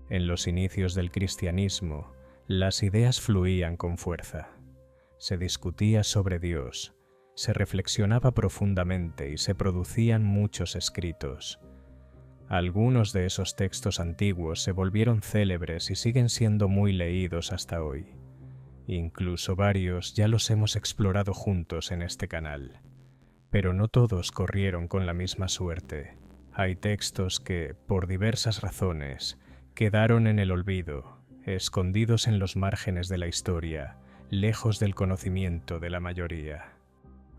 En los inicios del cristianismo, las ideas fluían con fuerza. Se discutía sobre Dios, se reflexionaba profundamente y se producían muchos escritos. Algunos de esos textos antiguos se volvieron célebres y siguen siendo muy leídos hasta hoy. Incluso varios ya los hemos explorado juntos en este canal. Pero no todos corrieron con la misma suerte. Hay textos que, por diversas razones, quedaron en el olvido, escondidos en los márgenes de la historia, lejos del conocimiento de la mayoría.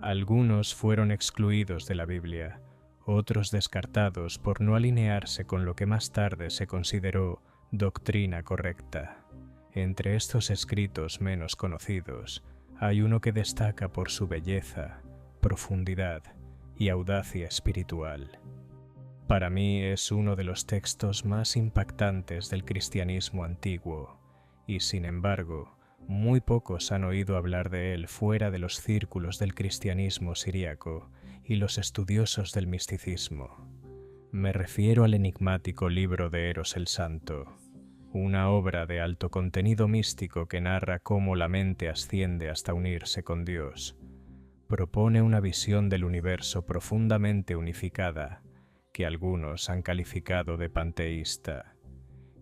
Algunos fueron excluidos de la Biblia, otros descartados por no alinearse con lo que más tarde se consideró doctrina correcta. Entre estos escritos menos conocidos, hay uno que destaca por su belleza, profundidad y audacia espiritual. Para mí es uno de los textos más impactantes del cristianismo antiguo, y sin embargo, muy pocos han oído hablar de él fuera de los círculos del cristianismo siríaco y los estudiosos del misticismo. Me refiero al enigmático libro de Eros el Santo, una obra de alto contenido místico que narra cómo la mente asciende hasta unirse con Dios. Propone una visión del universo profundamente unificada, que algunos han calificado de panteísta,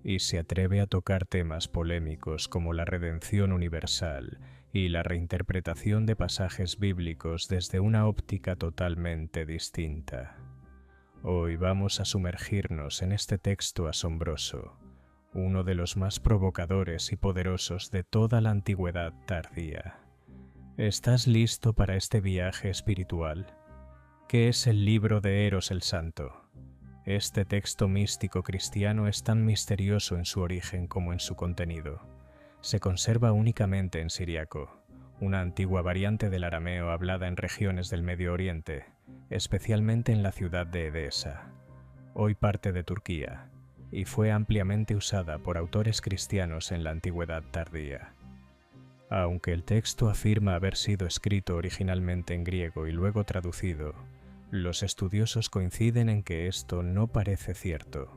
y se atreve a tocar temas polémicos como la redención universal y la reinterpretación de pasajes bíblicos desde una óptica totalmente distinta. Hoy vamos a sumergirnos en este texto asombroso, uno de los más provocadores y poderosos de toda la antigüedad tardía. ¿Estás listo para este viaje espiritual? ¿Qué es el libro de Eros el Santo? Este texto místico cristiano es tan misterioso en su origen como en su contenido. Se conserva únicamente en siríaco, una antigua variante del arameo hablada en regiones del Medio Oriente, especialmente en la ciudad de Edesa, hoy parte de Turquía, y fue ampliamente usada por autores cristianos en la antigüedad tardía. Aunque el texto afirma haber sido escrito originalmente en griego y luego traducido, los estudiosos coinciden en que esto no parece cierto.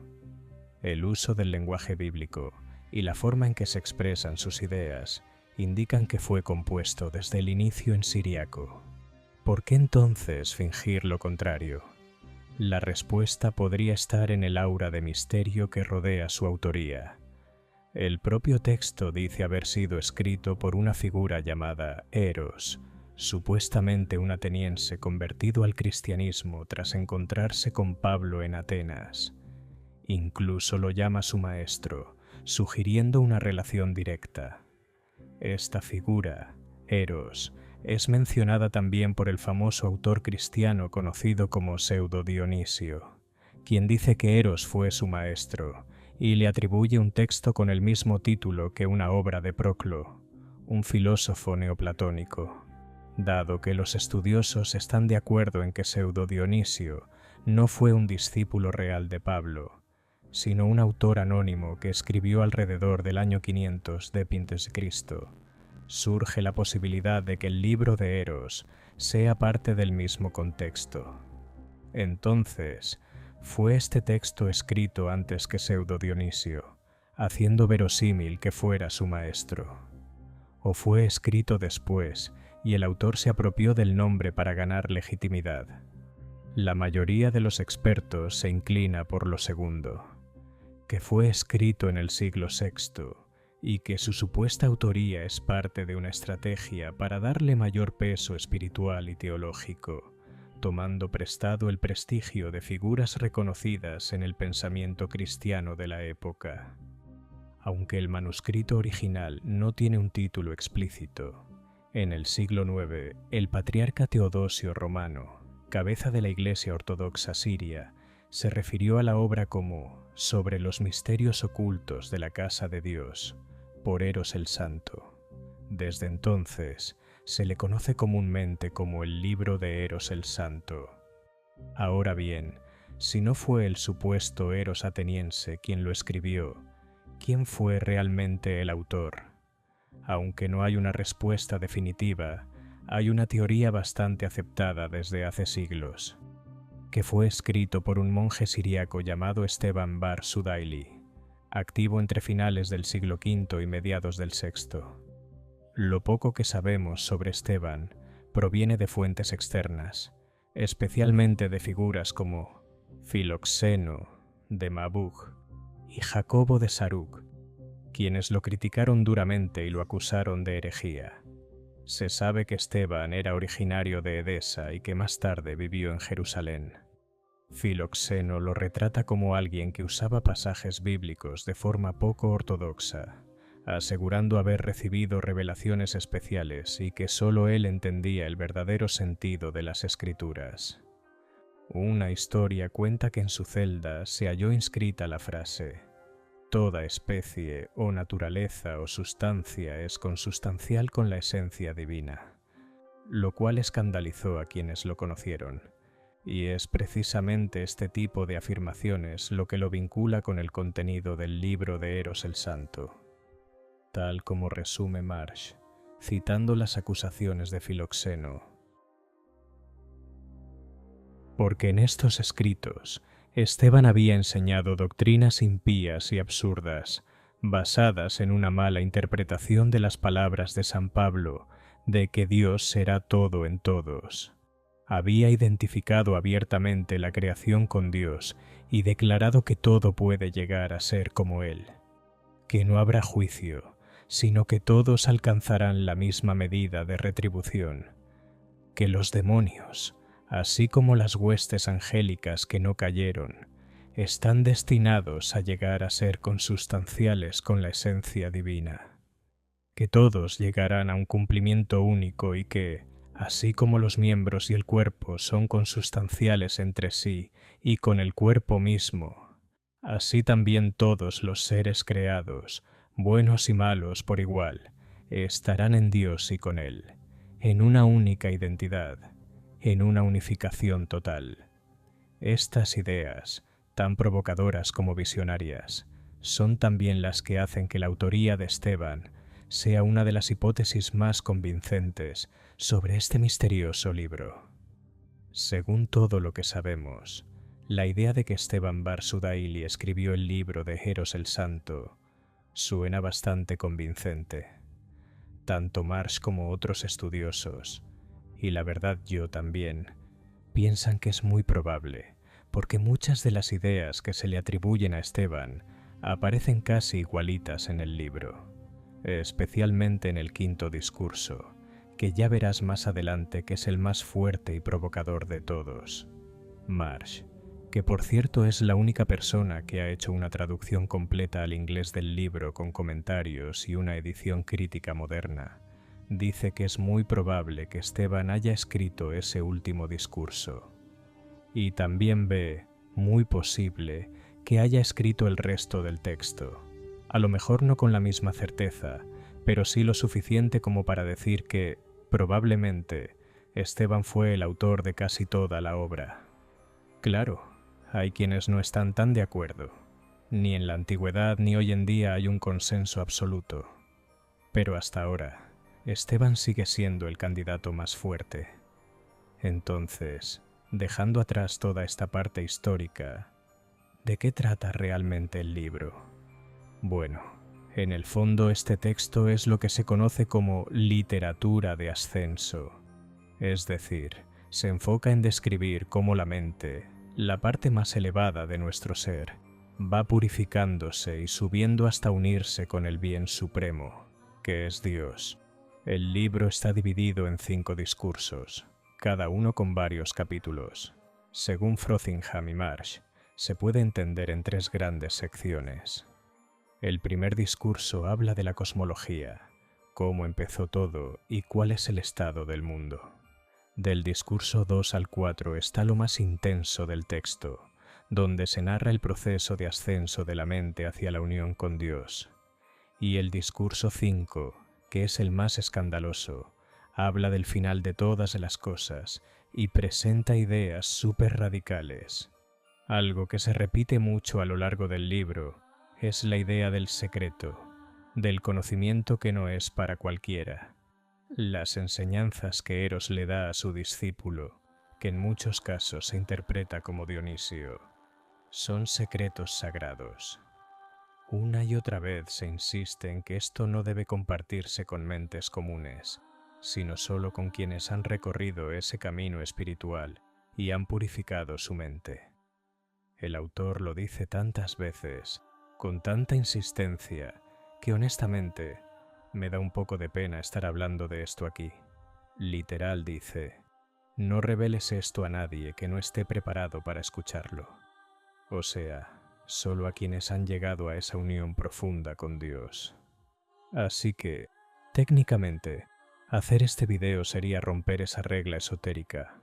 El uso del lenguaje bíblico y la forma en que se expresan sus ideas indican que fue compuesto desde el inicio en siríaco. ¿Por qué entonces fingir lo contrario? La respuesta podría estar en el aura de misterio que rodea su autoría. El propio texto dice haber sido escrito por una figura llamada Eros, supuestamente un ateniense convertido al cristianismo tras encontrarse con Pablo en Atenas. Incluso lo llama su maestro, sugiriendo una relación directa. Esta figura, Eros, es mencionada también por el famoso autor cristiano conocido como Pseudo Dionisio, quien dice que Eros fue su maestro y le atribuye un texto con el mismo título que una obra de Proclo, un filósofo neoplatónico. Dado que los estudiosos están de acuerdo en que Pseudo Dionisio no fue un discípulo real de Pablo, sino un autor anónimo que escribió alrededor del año 500 d.C., surge la posibilidad de que el libro de Eros sea parte del mismo contexto. Entonces, ¿fue este texto escrito antes que Pseudo Dionisio, haciendo verosímil que fuera su maestro? ¿O fue escrito después y el autor se apropió del nombre para ganar legitimidad? La mayoría de los expertos se inclina por lo segundo, que fue escrito en el siglo VI y que su supuesta autoría es parte de una estrategia para darle mayor peso espiritual y teológico, tomando prestado el prestigio de figuras reconocidas en el pensamiento cristiano de la época. Aunque el manuscrito original no tiene un título explícito, en el siglo IX, el patriarca Teodosio Romano, cabeza de la Iglesia Ortodoxa Siria, se refirió a la obra como «Sobre los misterios ocultos de la casa de Dios», por Eros el Santo. Desde entonces, se le conoce comúnmente como el libro de Eros el Santo. Ahora bien, si no fue el supuesto Eros ateniense quien lo escribió, ¿quién fue realmente el autor? Aunque no hay una respuesta definitiva, hay una teoría bastante aceptada desde hace siglos, que fue escrito por un monje siríaco llamado Esteban Bar Sudaili. activo entre finales del siglo V y mediados del VI. Lo poco que sabemos sobre Esteban proviene de fuentes externas, especialmente de figuras como Filoxeno de Mabuj y Jacobo de Sarug, quienes lo criticaron duramente y lo acusaron de herejía. Se sabe que Esteban era originario de Edesa y que más tarde vivió en Jerusalén. Filoxeno lo retrata como alguien que usaba pasajes bíblicos de forma poco ortodoxa, asegurando haber recibido revelaciones especiales y que solo él entendía el verdadero sentido de las Escrituras. Una historia cuenta que en su celda se halló inscrita la frase: «Toda especie o naturaleza o sustancia es consustancial con la esencia divina», lo cual escandalizó a quienes lo conocieron, y es precisamente este tipo de afirmaciones lo que lo vincula con el contenido del libro de Eros el Santo, tal como resume Marsh, citando las acusaciones de Filoxeno. Porque en estos escritos Esteban había enseñado doctrinas impías y absurdas, basadas en una mala interpretación de las palabras de San Pablo, de que Dios será todo en todos. Había identificado abiertamente la creación con Dios y declarado que todo puede llegar a ser como Él, que no habrá juicio, sino que todos alcanzarán la misma medida de retribución, que los demonios, así como las huestes angélicas que no cayeron, están destinados a llegar a ser consustanciales con la esencia divina, que todos llegarán a un cumplimiento único y que, así como los miembros y el cuerpo son consustanciales entre sí y con el cuerpo mismo, así también todos los seres creados, buenos y malos por igual, estarán en Dios y con Él, en una única identidad, en una unificación total. Estas ideas, tan provocadoras como visionarias, son también las que hacen que la autoría de Esteban sea una de las hipótesis más convincentes sobre este misterioso libro. Según todo lo que sabemos, la idea de que Esteban Bar Sudaili escribió el libro de Eros el Santo suena bastante convincente. Tanto Marsh como otros estudiosos, y la verdad yo también, piensan que es muy probable, porque muchas de las ideas que se le atribuyen a Esteban aparecen casi igualitas en el libro, especialmente en el quinto discurso, que ya verás más adelante que es el más fuerte y provocador de todos. Marsh, que por cierto es la única persona que ha hecho una traducción completa al inglés del libro con comentarios y una edición crítica moderna, dice que es muy probable que Esteban haya escrito ese último discurso. Y también ve, muy posible, que haya escrito el resto del texto. A lo mejor no con la misma certeza, pero sí lo suficiente como para decir que, probablemente, Esteban fue el autor de casi toda la obra. Claro, hay quienes no están tan de acuerdo. Ni en la antigüedad ni hoy en día hay un consenso absoluto. Pero hasta ahora, Esteban sigue siendo el candidato más fuerte. Entonces, dejando atrás toda esta parte histórica, ¿de qué trata realmente el libro? Bueno, en el fondo este texto es lo que se conoce como literatura de ascenso. Es decir, se enfoca en describir cómo la mente, la parte más elevada de nuestro ser, va purificándose y subiendo hasta unirse con el bien supremo, que es Dios. El libro está dividido en 5 discursos, cada uno con varios capítulos. Según Frothingham y Marsh, se puede entender en 3 grandes secciones. El primer discurso habla de la cosmología, cómo empezó todo y cuál es el estado del mundo. Del discurso 2 al 4 está lo más intenso del texto, donde se narra el proceso de ascenso de la mente hacia la unión con Dios. Y el discurso 5, que es el más escandaloso, habla del final de todas las cosas y presenta ideas súper radicales. Algo que se repite mucho a lo largo del libro es la idea del secreto, del conocimiento que no es para cualquiera. Las enseñanzas que Eros le da a su discípulo, que en muchos casos se interpreta como Dionisio, son secretos sagrados. Una y otra vez se insiste en que esto no debe compartirse con mentes comunes, sino solo con quienes han recorrido ese camino espiritual y han purificado su mente. El autor lo dice tantas veces, con tanta insistencia, que honestamente me da un poco de pena estar hablando de esto aquí. Literal dice: no reveles esto a nadie que no esté preparado para escucharlo. O sea, solo a quienes han llegado a esa unión profunda con Dios. Así que, técnicamente, hacer este video sería romper esa regla esotérica.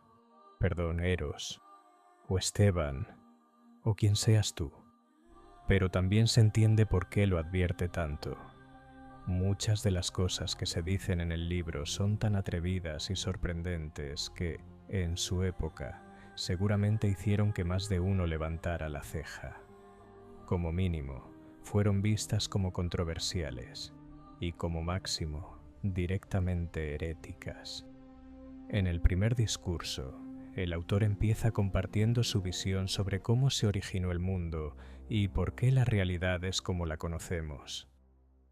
Perdón, Eros, o Esteban, o quien seas tú. Pero también se entiende por qué lo advierte tanto. Muchas de las cosas que se dicen en el libro son tan atrevidas y sorprendentes que, en su época, seguramente hicieron que más de uno levantara la ceja. Como mínimo, fueron vistas como controversiales y como máximo, directamente heréticas. En el primer discurso, el autor empieza compartiendo su visión sobre cómo se originó el mundo y por qué la realidad es como la conocemos.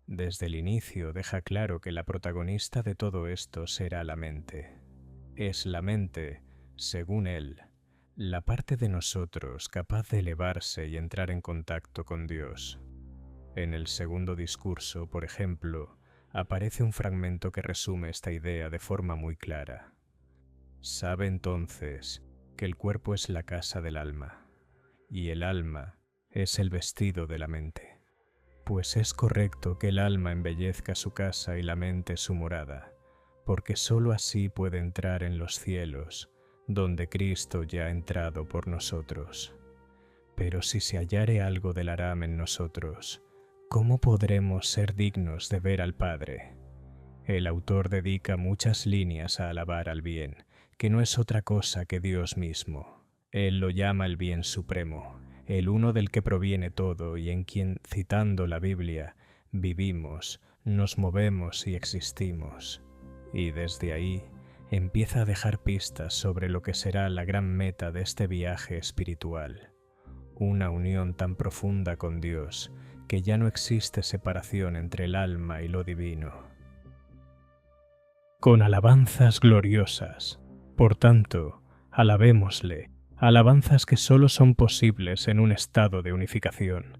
Desde el inicio deja claro que la protagonista de todo esto será la mente. Es la mente, según él, la parte de nosotros capaz de elevarse y entrar en contacto con Dios. En el segundo discurso, por ejemplo, aparece un fragmento que resume esta idea de forma muy clara. Sabe entonces que el cuerpo es la casa del alma, y el alma es el vestido de la mente. Pues es correcto que el alma embellezca su casa y la mente su morada, porque sólo así puede entrar en los cielos, donde Cristo ya ha entrado por nosotros. Pero si se hallare algo del Aram en nosotros, ¿cómo podremos ser dignos de ver al Padre? El autor dedica muchas líneas a alabar al bien, que no es otra cosa que Dios mismo. Él lo llama el bien supremo, el uno del que proviene todo y en quien, citando la Biblia, vivimos, nos movemos y existimos. Y desde ahí empieza a dejar pistas sobre lo que será la gran meta de este viaje espiritual. Una unión tan profunda con Dios que ya no existe separación entre el alma y lo divino. Con alabanzas gloriosas. Por tanto, alabémosle, alabanzas que solo son posibles en un estado de unificación.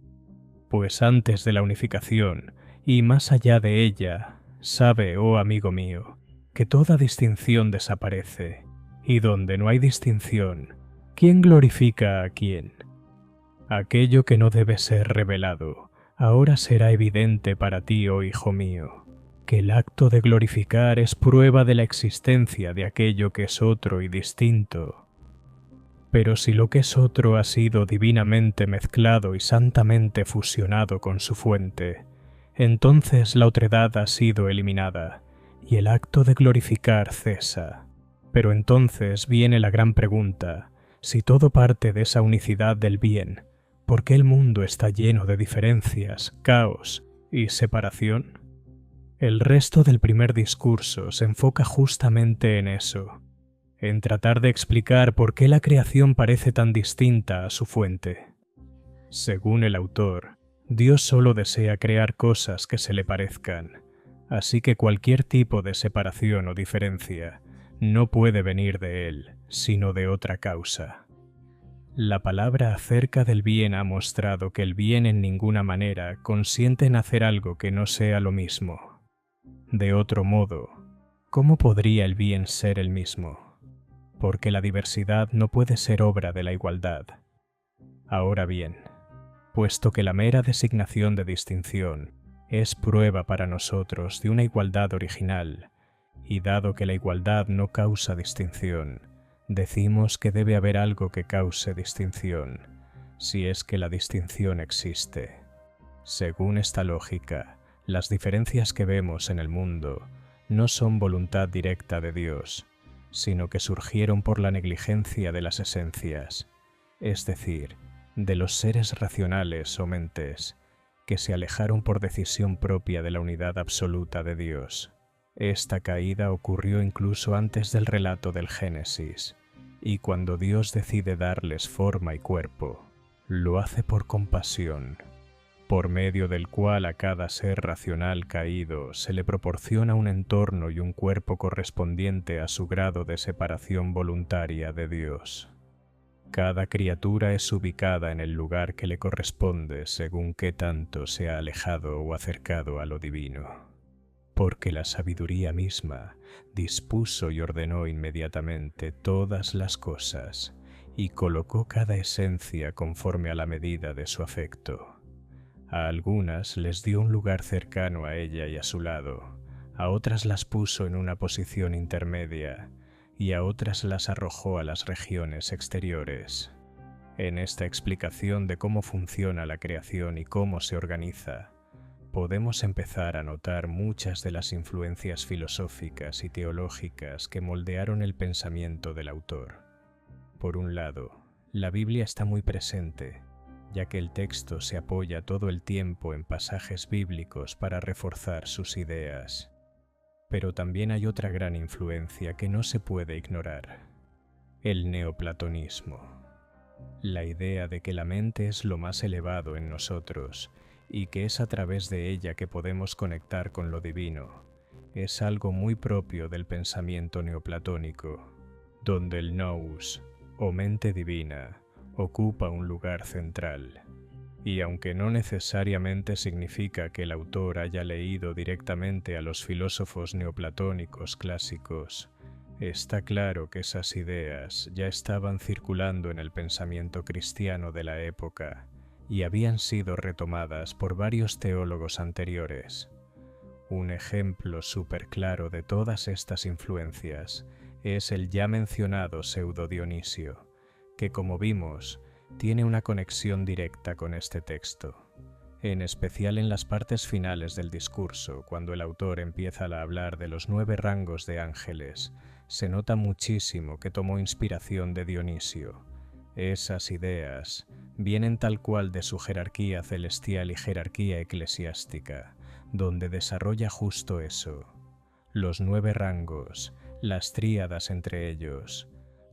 Pues antes de la unificación, y más allá de ella, sabe, oh amigo mío, que toda distinción desaparece, y donde no hay distinción, ¿quién glorifica a quién? Aquello que no debe ser revelado, ahora será evidente para ti, oh hijo mío, que el acto de glorificar es prueba de la existencia de aquello que es otro y distinto. Pero si lo que es otro ha sido divinamente mezclado y santamente fusionado con su fuente, entonces la otredad ha sido eliminada, y el acto de glorificar cesa. Pero entonces viene la gran pregunta: si todo parte de esa unicidad del bien, ¿por qué el mundo está lleno de diferencias, caos y separación? El resto del primer discurso se enfoca justamente en eso, en tratar de explicar por qué la creación parece tan distinta a su fuente. Según el autor, Dios solo desea crear cosas que se le parezcan, así que cualquier tipo de separación o diferencia no puede venir de él, sino de otra causa. La palabra acerca del bien ha mostrado que el bien en ninguna manera consiente en hacer algo que no sea lo mismo. De otro modo, ¿cómo podría el bien ser el mismo? Porque la diversidad no puede ser obra de la igualdad. Ahora bien, puesto que la mera designación de distinción es prueba para nosotros de una igualdad original, y dado que la igualdad no causa distinción, decimos que debe haber algo que cause distinción, si es que la distinción existe. Según esta lógica, las diferencias que vemos en el mundo no son voluntad directa de Dios, sino que surgieron por la negligencia de las esencias, es decir, de los seres racionales o mentes, que se alejaron por decisión propia de la unidad absoluta de Dios. Esta caída ocurrió incluso antes del relato del Génesis, y cuando Dios decide darles forma y cuerpo, lo hace por compasión. por medio del cual a cada ser racional caído se le proporciona un entorno y un cuerpo correspondiente a su grado de separación voluntaria de Dios. Cada criatura es ubicada en el lugar que le corresponde según qué tanto se ha alejado o acercado a lo divino, porque la sabiduría misma dispuso y ordenó inmediatamente todas las cosas y colocó cada esencia conforme a la medida de su afecto. A algunas les dio un lugar cercano a ella y a su lado, a otras las puso en una posición intermedia y a otras las arrojó a las regiones exteriores. En esta explicación de cómo funciona la creación y cómo se organiza, podemos empezar a notar muchas de las influencias filosóficas y teológicas que moldearon el pensamiento del autor. Por un lado, la Biblia está muy presente, ya que el texto se apoya todo el tiempo en pasajes bíblicos para reforzar sus ideas. Pero también hay otra gran influencia que no se puede ignorar: el neoplatonismo. La idea de que la mente es lo más elevado en nosotros y que es a través de ella que podemos conectar con lo divino, es algo muy propio del pensamiento neoplatónico, donde el nous, o mente divina, ocupa un lugar central. Y aunque no necesariamente significa que el autor haya leído directamente a los filósofos neoplatónicos clásicos, está claro que esas ideas ya estaban circulando en el pensamiento cristiano de la época y habían sido retomadas por varios teólogos anteriores. Un ejemplo súper claro de todas estas influencias es el ya mencionado Pseudo Dionisio, que, como vimos, tiene una conexión directa con este texto, en especial en las partes finales del discurso, cuando el autor empieza a hablar de los 9 rangos de ángeles. Se nota muchísimo que tomó inspiración de Dionisio. Esas ideas vienen tal cual de su jerarquía celestial y jerarquía eclesiástica, donde desarrolla justo eso: los 9 rangos, las tríadas entre ellos.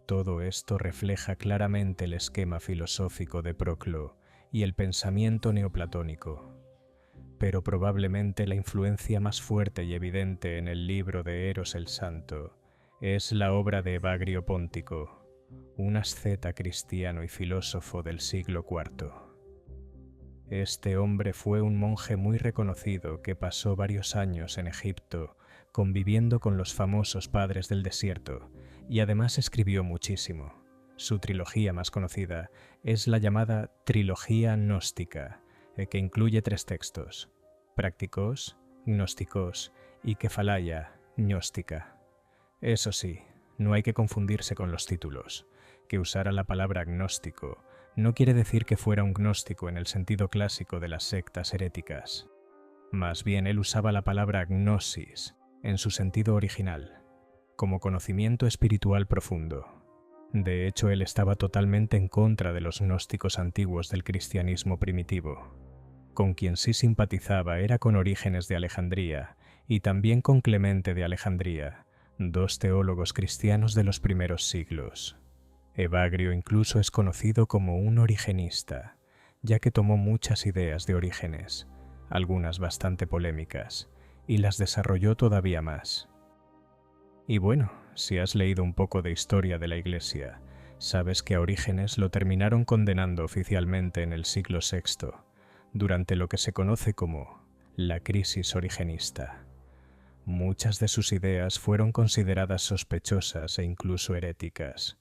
Todo esto refleja claramente el esquema filosófico de Proclo y el pensamiento neoplatónico. Pero probablemente la influencia más fuerte y evidente en el libro de Eros el Santo es la obra de Evagrio Póntico, un asceta cristiano y filósofo del siglo IV. Este hombre fue un monje muy reconocido que pasó varios años en Egipto conviviendo con los famosos padres del desierto, y además escribió muchísimo. Su trilogía más conocida es la llamada Trilogía Gnóstica, que incluye 3 textos: Prácticos, Gnósticos y Kefalaya Gnóstica. Eso sí, no hay que confundirse con los títulos. Que usara la palabra gnóstico no quiere decir que fuera un gnóstico en el sentido clásico de las sectas heréticas. Más bien, él usaba la palabra gnosis en su sentido original, como conocimiento espiritual profundo. De hecho, él estaba totalmente en contra de los gnósticos antiguos del cristianismo primitivo. Con quien sí simpatizaba era con Orígenes de Alejandría y también con Clemente de Alejandría, 2 teólogos cristianos de los primeros siglos. Evagrio incluso es conocido como un origenista, ya que tomó muchas ideas de Orígenes, algunas bastante polémicas, y las desarrolló todavía más. Y bueno, si has leído un poco de historia de la Iglesia, sabes que a Orígenes lo terminaron condenando oficialmente en el siglo VI, durante lo que se conoce como la crisis origenista. Muchas de sus ideas fueron consideradas sospechosas e incluso heréticas.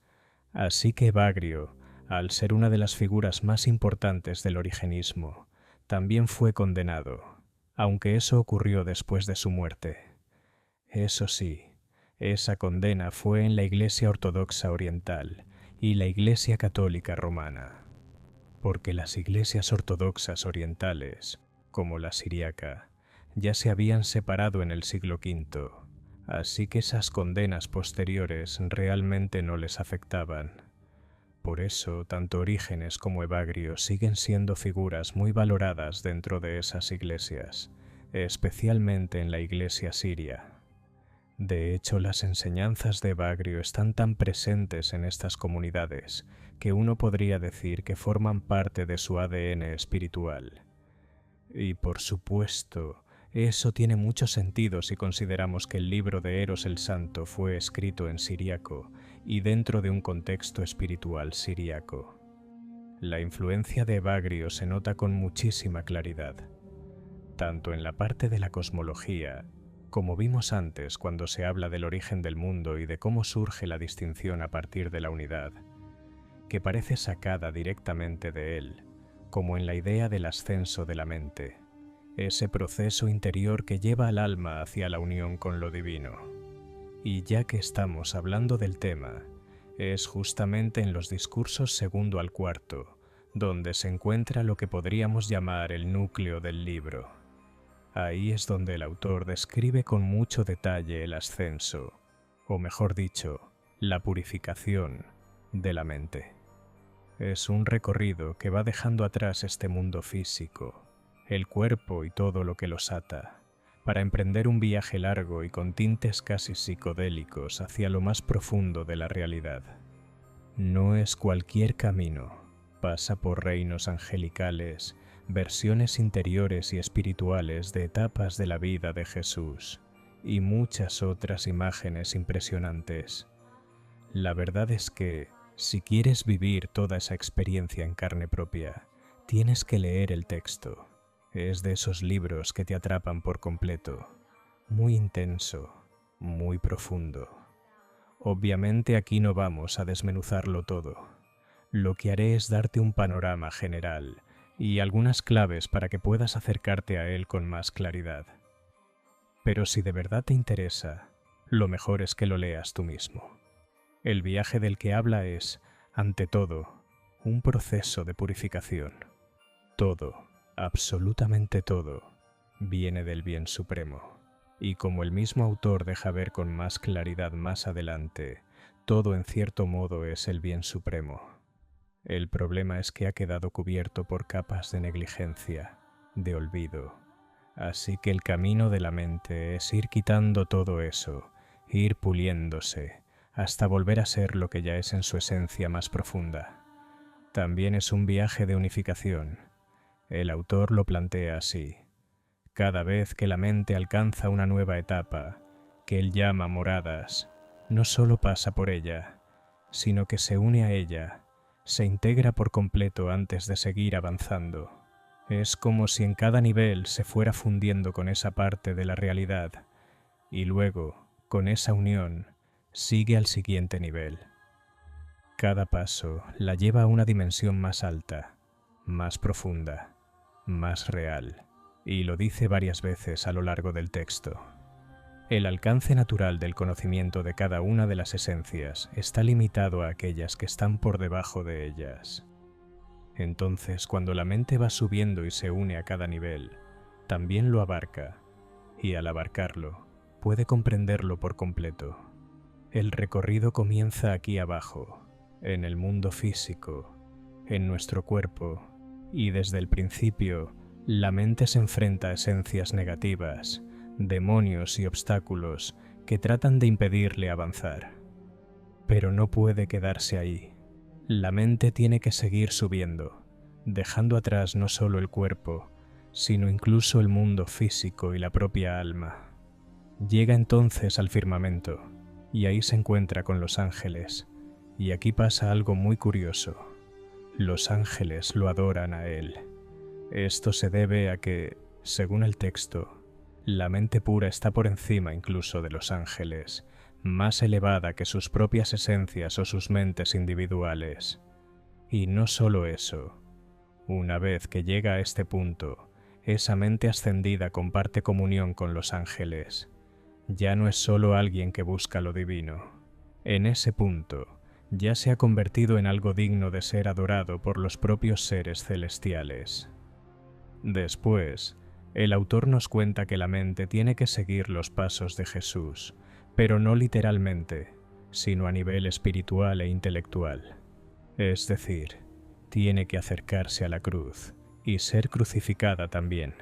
Así que Evagrio, al ser una de las figuras más importantes del origenismo, también fue condenado, aunque eso ocurrió después de su muerte. Eso sí, esa condena fue en la Iglesia Ortodoxa Oriental y la Iglesia Católica Romana, porque las iglesias ortodoxas orientales, como la siríaca, ya se habían separado en el siglo V, así que esas condenas posteriores realmente no les afectaban. Por eso, tanto Orígenes como Evagrio siguen siendo figuras muy valoradas dentro de esas iglesias, especialmente en la iglesia siria. De hecho, las enseñanzas de Evagrio están tan presentes en estas comunidades que uno podría decir que forman parte de su ADN espiritual. Y por supuesto, eso tiene mucho sentido si consideramos que el libro de Eros el Santo fue escrito en siríaco y dentro de un contexto espiritual siríaco. La influencia de Evagrio se nota con muchísima claridad, tanto en la parte de la cosmología, como vimos antes cuando se habla del origen del mundo y de cómo surge la distinción a partir de la unidad, que parece sacada directamente de él, como en la idea del ascenso de la mente, ese proceso interior que lleva al alma hacia la unión con lo divino. Y ya que estamos hablando del tema, es justamente en los discursos segundo al cuarto, donde se encuentra lo que podríamos llamar el núcleo del libro. Ahí es donde el autor describe con mucho detalle el ascenso, o mejor dicho, la purificación de la mente. Es un recorrido que va dejando atrás este mundo físico, el cuerpo y todo lo que los ata, para emprender un viaje largo y con tintes casi psicodélicos hacia lo más profundo de la realidad. No es cualquier camino, pasa por reinos angelicales, versiones interiores y espirituales de etapas de la vida de Jesús y muchas otras imágenes impresionantes. La verdad es que, si quieres vivir toda esa experiencia en carne propia, tienes que leer el texto. Es de esos libros que te atrapan por completo, muy intenso, muy profundo. Obviamente aquí no vamos a desmenuzarlo todo. Lo que haré es darte un panorama general y algunas claves para que puedas acercarte a él con más claridad. Pero si de verdad te interesa, lo mejor es que lo leas tú mismo. El viaje del que habla es, ante todo, un proceso de purificación. Todo, absolutamente todo, viene del bien supremo. Y como el mismo autor deja ver con más claridad más adelante, todo en cierto modo es el bien supremo. El problema es que ha quedado cubierto por capas de negligencia, de olvido. Así que el camino de la mente es ir quitando todo eso, ir puliéndose, hasta volver a ser lo que ya es en su esencia más profunda. También es un viaje de unificación. El autor lo plantea así. Cada vez que la mente alcanza una nueva etapa, que él llama moradas, no solo pasa por ella, sino que se une a ella, se integra por completo antes de seguir avanzando. Es como si en cada nivel se fuera fundiendo con esa parte de la realidad y luego, con esa unión, sigue al siguiente nivel. Cada paso la lleva a una dimensión más alta, más profunda, más real, y lo dice varias veces a lo largo del texto. El alcance natural del conocimiento de cada una de las esencias está limitado a aquellas que están por debajo de ellas. Entonces, cuando la mente va subiendo y se une a cada nivel, también lo abarca, y al abarcarlo, puede comprenderlo por completo. El recorrido comienza aquí abajo, en el mundo físico, en nuestro cuerpo, y desde el principio, la mente se enfrenta a esencias negativas, demonios y obstáculos que tratan de impedirle avanzar. Pero no puede quedarse ahí. La mente tiene que seguir subiendo, dejando atrás no solo el cuerpo, sino incluso el mundo físico y la propia alma. Llega entonces al firmamento, y ahí se encuentra con los ángeles, y aquí pasa algo muy curioso. Los ángeles lo adoran a él. Esto se debe a que, según el texto, la mente pura está por encima incluso de los ángeles, más elevada que sus propias esencias o sus mentes individuales. Y no solo eso, una vez que llega a este punto, esa mente ascendida comparte comunión con los ángeles. Ya no es solo alguien que busca lo divino. En ese punto, ya se ha convertido en algo digno de ser adorado por los propios seres celestiales. Después, el autor nos cuenta que la mente tiene que seguir los pasos de Jesús, pero no literalmente, sino a nivel espiritual e intelectual. Es decir, tiene que acercarse a la cruz y ser crucificada también,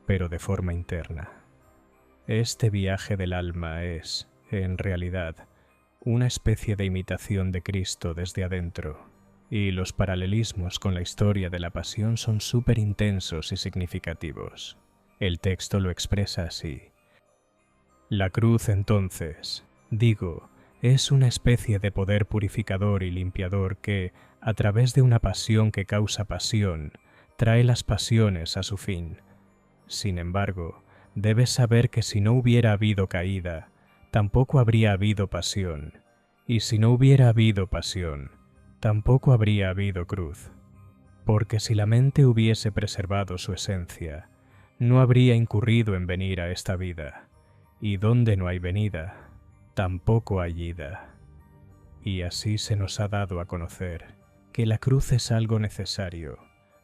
pero de forma interna. Este viaje del alma es, en realidad, una especie de imitación de Cristo desde adentro, Y los paralelismos con la historia de la pasión son súper intensos y significativos. El texto lo expresa así. La cruz, entonces, digo, es una especie de poder purificador y limpiador que, a través de una pasión que causa pasión, trae las pasiones a su fin. Sin embargo, debes saber que si no hubiera habido caída, tampoco habría habido pasión, y si no hubiera habido pasión, tampoco habría habido cruz. Porque si la mente hubiese preservado su esencia, no habría incurrido en venir a esta vida, y donde no hay venida, tampoco hay ida. Y así se nos ha dado a conocer que la cruz es algo necesario,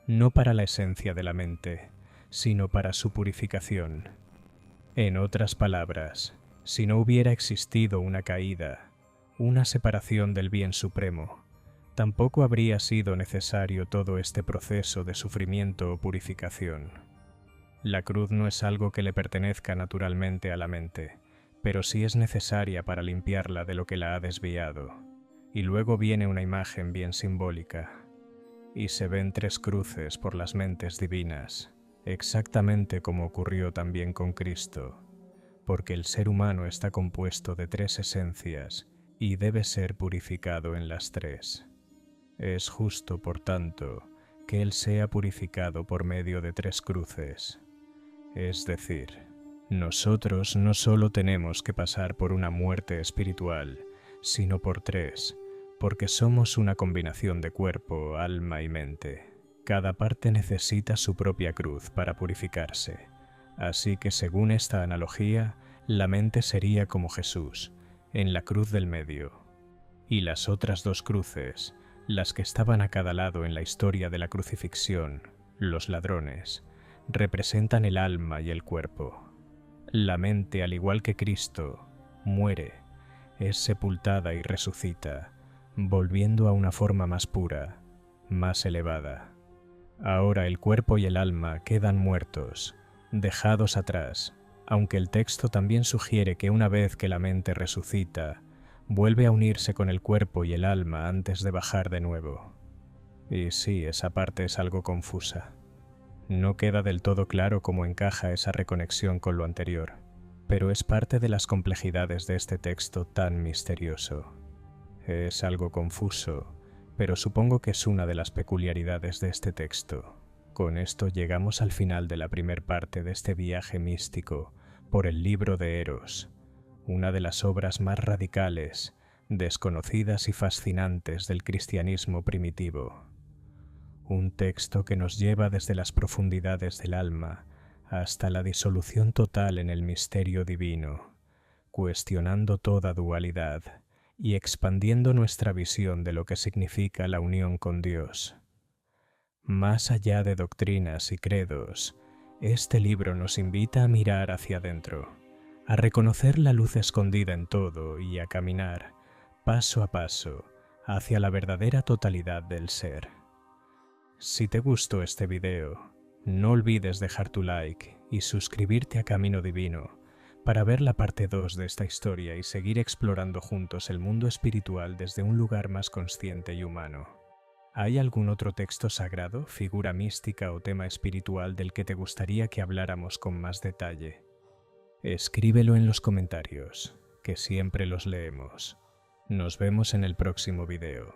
no para la esencia de la mente, sino para su purificación. En otras palabras, si no hubiera existido una caída, una separación del bien supremo, tampoco habría sido necesario todo este proceso de sufrimiento o purificación. La cruz no es algo que le pertenezca naturalmente a la mente, pero sí es necesaria para limpiarla de lo que la ha desviado. Y luego viene una imagen bien simbólica, y se ven 3 cruces por las mentes divinas, exactamente como ocurrió también con Cristo, porque el ser humano está compuesto de 3 esencias y debe ser purificado en las 3. Es justo, por tanto, que Él sea purificado por medio de 3 cruces. Es decir, nosotros no solo tenemos que pasar por una muerte espiritual, sino por 3, porque somos una combinación de cuerpo, alma y mente. Cada parte necesita su propia cruz para purificarse. Así que según esta analogía, la mente sería como Jesús, en la cruz del medio. Y las otras 2 cruces, las que estaban a cada lado en la historia de la crucifixión, los ladrones, representan el alma y el cuerpo. La mente, al igual que Cristo, muere, es sepultada y resucita, volviendo a una forma más pura, más elevada. Ahora el cuerpo y el alma quedan muertos, dejados atrás, aunque el texto también sugiere que una vez que la mente resucita, vuelve a unirse con el cuerpo y el alma antes de bajar de nuevo. Y sí, esa parte es algo confusa. No queda del todo claro cómo encaja esa reconexión con lo anterior, pero es parte de las complejidades de este texto tan misterioso. Es algo confuso, pero supongo que es una de las peculiaridades de este texto. Con esto llegamos al final de la primer parte de este viaje místico por el libro de Eros, una de las obras más radicales, desconocidas y fascinantes del cristianismo primitivo. Un texto que nos lleva desde las profundidades del alma hasta la disolución total en el misterio divino, cuestionando toda dualidad y expandiendo nuestra visión de lo que significa la unión con Dios. Más allá de doctrinas y credos, este libro nos invita a mirar hacia adentro, a reconocer la luz escondida en todo y a caminar, paso a paso, hacia la verdadera totalidad del ser. Si te gustó este video, no olvides dejar tu like y suscribirte a Camino Divino para ver la parte 2 de esta historia y seguir explorando juntos el mundo espiritual desde un lugar más consciente y humano. ¿Hay algún otro texto sagrado, figura mística o tema espiritual del que te gustaría que habláramos con más detalle? Escríbelo en los comentarios, que siempre los leemos. Nos vemos en el próximo video.